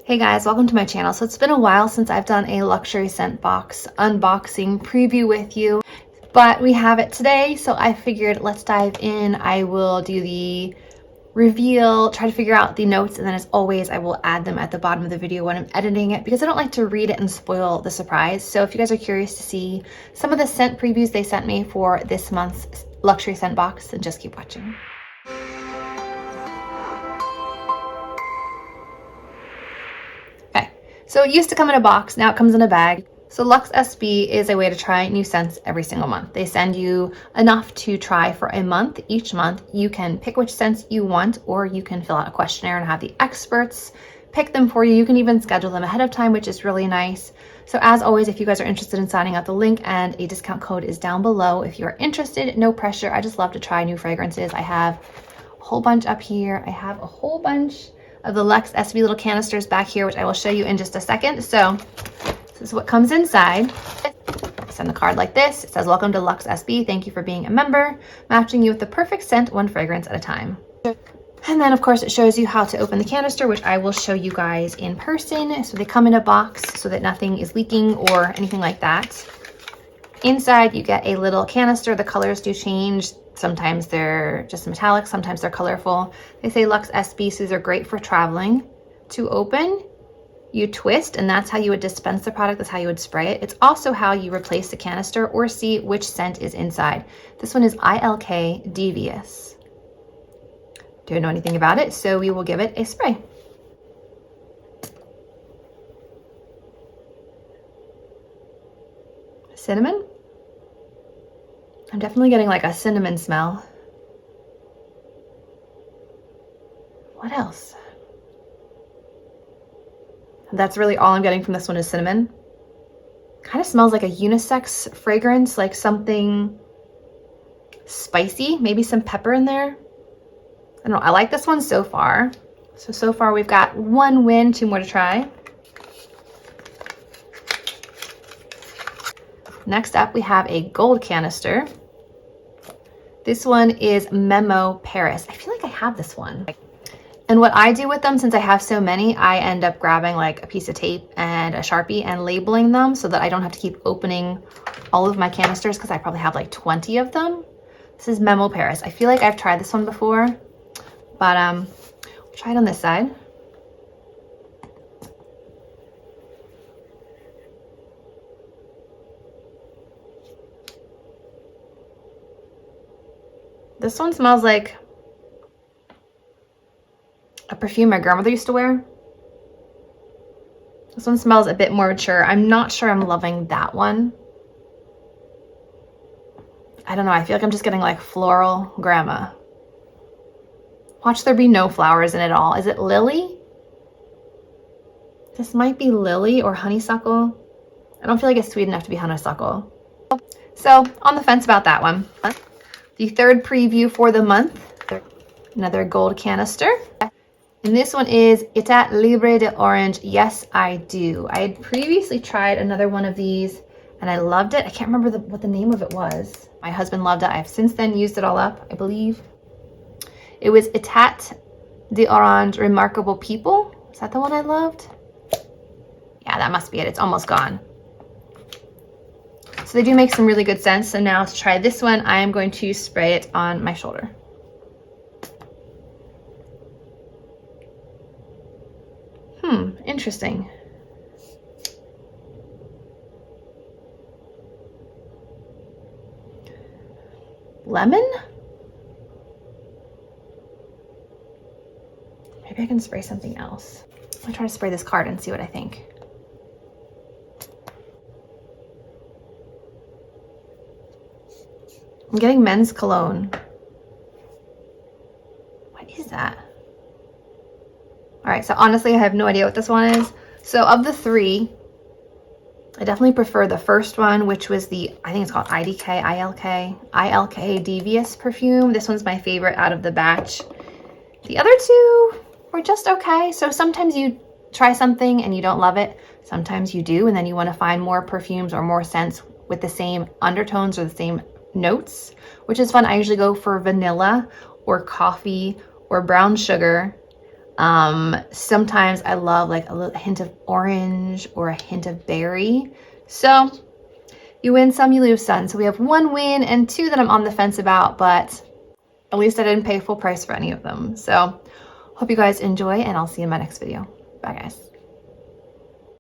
Hey guys, welcome to my channel. So it's been a while since I've done a luxury scent box unboxing preview with you, but we have it today, so I figured let's dive in. I will do the reveal, try to figure out the notes, and then as always, I will add them at the bottom of the video when I'm editing it because I don't like to read it and spoil the surprise. So if you guys are curious to see some of the scent previews they sent me for this month's luxury scent box, then just keep watching. So it used to come in a box, now it comes in a bag. So Lux SB is a way to try new scents every single month. They send you enough to try for a month. Each month you can pick which scents you want, or you can fill out a questionnaire and have the experts pick them for you. You can even schedule them ahead of time, which is really nice. So as always, if you guys are interested in signing up, the link and a discount code is down below. If you're interested, no pressure. I just love to try new fragrances. I have a whole bunch up here. I have a whole bunch of the Lux SB little canisters back here, which I will show you in just a second. So this is what comes inside. I send the card like this. It says, "Welcome to Lux SB. Thank you for being a member. Matching you with the perfect scent, one fragrance at a time." And then of course it shows you how to open the canister, which I will show you guys in person. So they come in a box so that nothing is leaking or anything like that. Inside you get a little canister. The colors do change. Sometimes they're just metallic, sometimes they're colorful. They say Lux SB, so these are great for traveling. To open, you twist, and that's how you would dispense the product. That's how you would spray it. It's also how you replace the canister or see which scent is inside. This one is ILK Devious. Don't know anything about it, so we will give it a spray. Cinnamon. I'm definitely getting like a cinnamon smell. What else? That's really all I'm getting from this one is cinnamon. Kind of smells like a unisex fragrance, like something spicy, maybe some pepper in there. I don't know, I like this one so far. So far we've got one win, two more to try. Next up, we have a gold canister. This one is Memo Paris. I feel like I have this one. And what I do with them, since I have so many, I end up grabbing like a piece of tape and a Sharpie and labeling them so that I don't have to keep opening all of my canisters because I probably have like 20 of them. This is Memo Paris. I feel like I've tried this one before, but we'll try it on this side. This one smells like a perfume my grandmother used to wear. This one smells a bit more mature. I'm not sure I'm loving that one. I don't know, I feel like I'm just getting like floral grandma. Watch there be no flowers in it at all. Is it lily? This might be lily or honeysuckle. I don't feel like it's sweet enough to be honeysuckle. So on the fence about that one. The third preview for the month, another gold canister. And this one is Etat Libre de Orange. Yes, I do. I had previously tried another one of these and I loved it. I can't remember what the name of it was. My husband loved it. I've since then used it all up, I believe. It was Etat de Orange Remarkable People. Is that the one I loved? Yeah, that must be it. It's almost gone. So they do make some really good scents. So now to try this one, I am going to spray it on my shoulder. Interesting. Lemon? Maybe I can spray something else. I'll try to spray this card and see what I think. I'm getting men's cologne. What is that? All right, so honestly, I have no idea what this one is. So of the three, I definitely prefer the first one, which was the, I think it's called ILK Devious perfume. This one's my favorite out of the batch. The other two were just okay. So sometimes you try something and you don't love it. Sometimes you do, and then you want to find more perfumes or more scents with the same undertones or the same notes, which is fun. I usually go for vanilla or coffee or brown sugar. Sometimes I love like a little hint of orange or a hint of berry. So you win some, you lose some. So we have 1 win and 2 that I'm on the fence about, but at least I didn't pay full price for any of them. So hope you guys enjoy, and I'll see you in my next video. Bye guys.